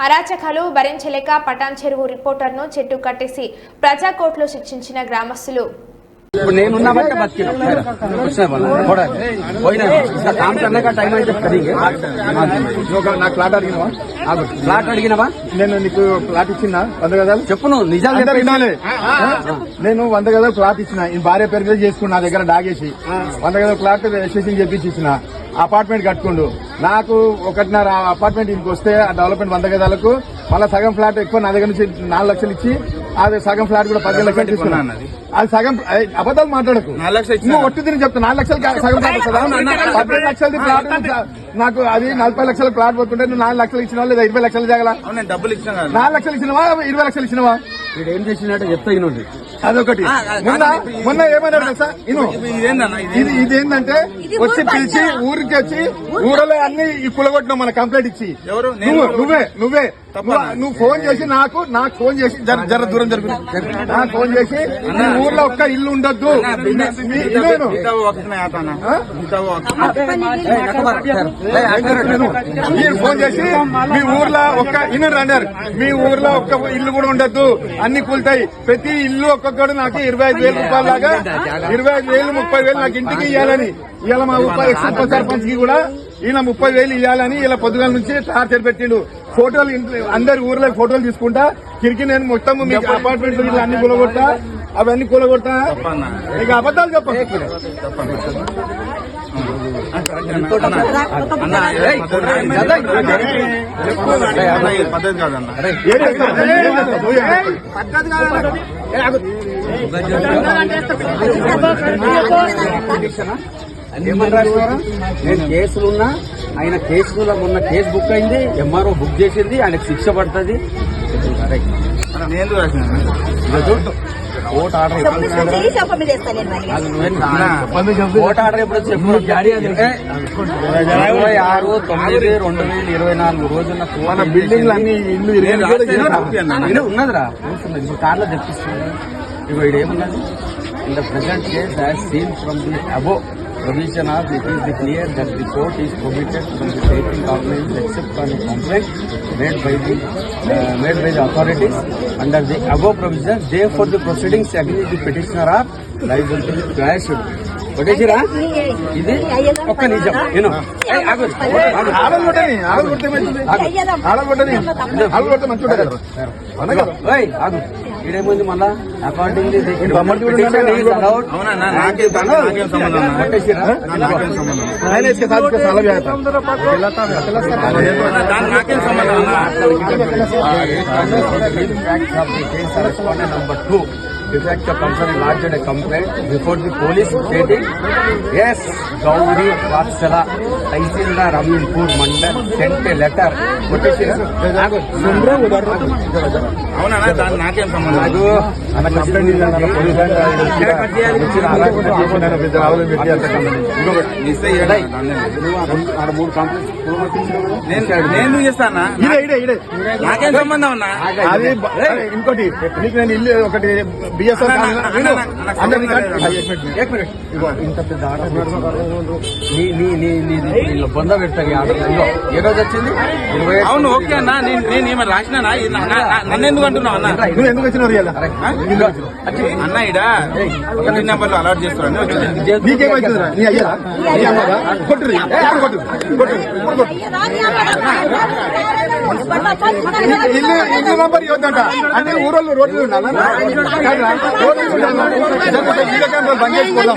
అరాచకాలు భరించలేక పటాన్ చెరువు రిపోర్టర్ను చెట్టు కట్టేసి ప్రజాకోర్టులో శిక్షించిన గ్రామస్తులు. ఇప్పుడు నేనున్నా బట్టే బతికినా काम करने का टाइम అయితే నాకు ఫ్లాట్ అడిగినవా? ఫ్లాట్ అడిగినవా? నేను నీకు ఫ్లాట్ ఇచ్చినా 100 గదాలు? చెప్పు, నువ్వు నిజాలు వినాలి. నేను 100 గదాలు ఫ్లాట్ ఇచ్చిన, ఈ భార్య పేరు చేసుకుని నా దగ్గర డాగేసి 100 గదాలు ఫ్లాట్ రిజిస్ట్రేషన్ చేపించి ఇచ్చిన. అపార్ట్మెంట్ కట్టుకుండు. నాకు 1.5 అపార్ట్మెంట్ ఇంటికి వస్తే ఆ డెవలప్మెంట్ 100 గదాలకు మళ్ళీ సగం ఫ్లాట్ ఎక్కువ నా దగ్గర నుంచి 4 లక్షలు ఇచ్చి అది సగం ఫ్లాట్ కూడా 15 లక్షలు తీసుకున్నాను. అది సగం అబద్ధాలు మాట్లాడకు. 4 లక్షలు నువ్వు ఒట్టి తిని చెప్తా. 4 లక్షలు సగం ఫ్లాట్ వస్తుందా? 15 లక్షలది ఫ్లాట్ నాకు అది 40 లక్షల ఫ్లాట్ పోతుంటే నువ్వు 4 లక్షలు ఇచ్చినవా లేదా 20 లక్షలు జాగలా? డబ్బులు ఇచ్చిన 4 లక్షలు ఇచ్చినవా 20 లక్షలు ఇచ్చినవా? వీడు ఏం చేసినట్టు చెప్తా ఇనండి. అదొకటి. మొన్న ఏమన్నాడు తెలుసా? ఇదేంటంటే వచ్చి పిలిచి ఊరికి వచ్చి ఊరలో అన్ని కులగొట్టినావు మన కంప్లైంట్ ఇచ్చి. నువ్వే నువ్వు ఫోన్ చేసి నాకు ఫోన్ చేసి జర దూరం జరుగుతుంది. నాకు ఫోన్ చేసి నీ ఊర్లో ఒక్క ఇల్లు ఉండొద్దు ఫోన్ చేసి మీ ఊర్లో ఒక్క ఇల్లు అన్నారు. మీ ఊర్లో ఒక్క ఇల్లు కూడా ఉండొద్దు, అన్ని కూలుతాయి. ప్రతి ఇల్లు ఒక్కొక్కడు నాకు 25,000 రూపాయల లాగా 25,000 30,000 నాకు ఇంటికి ఇవ్వాలని. ఇలా మా ఉప సర్పంచ్ కి కూడా ఈయన 30,000 ఇవ్వాలని ఇలా పొద్దుగాల నుంచి టార్చర్ పెట్టిండు. ఫోటోలు అందరి ఊర్లో ఫోటోలు తీసుకుంటా తిరిగి నేను మొత్తం మీకు అపార్ట్మెంట్ అన్ని కూలగొట్టా, అవన్నీ కూలగొట్టా. ఇక అబద్దాలు చెప్పండి. నేను కేసులున్నా ఆయన కేసులో మొన్న కేసు బుక్ అయింది, ఎంఆర్ఓ బుక్ చేసింది, ఆయనకు శిక్ష పడుతుంది. కోర్టు ఆర్డర్ ఎప్పుడు 26/9/2024 రోజున మన బిల్డింగ్లు అన్ని ఇల్లు ఉన్నదిరా. కార్లో తెప్పిస్తుంది. ఇగో ఇదేమున్నది? In the present case, as seen from the above provision of it is clear that the court is prohibited from the taking cognizance except on a complaint made by the authorities under the above provision. Therefore, the proceedings against the petitioner are liable to be quashed. కొట్టేసిరా? ఇది ఒక్క నిజం. నేను ఇదేముంది మళ్ళా according number 2. Defect of concern lodged a complaint before the police stating, yes, Gauri Vatsala, Tahsildar Aminpur Mandal sent a letter. నేను చేస్తానా? నాకేం సంబంధం ఉన్నా? అది ఇంకోటి నీకు నేను ఇల్లు ఒకటి బిఎస్ఆర్ ఇంత పెద్ద ఆర్డర్ బొంద పెడతాయి. ఆర్డర్ ఏ రోజు వచ్చింది? అవును, ఓకే అన్న. నేను ఏమైనా రాసినా? నన్ను ఎందుకు అంటున్నావు అన్న? నువ్వు ఎందుకు వచ్చినావు అన్న? ఇడ 1 నెంబర్లు అలర్ట్ చేస్తున్నాను. నీకేమైతుందిరా? నీ అయ్యారా? కొట్టురు ఇల్లు నంబర్ ఇవ్వద్దంట. అన్ని ఊరోళ్ళు రోడ్లు ఉండాలి. బంద్ చేసుకోదాం.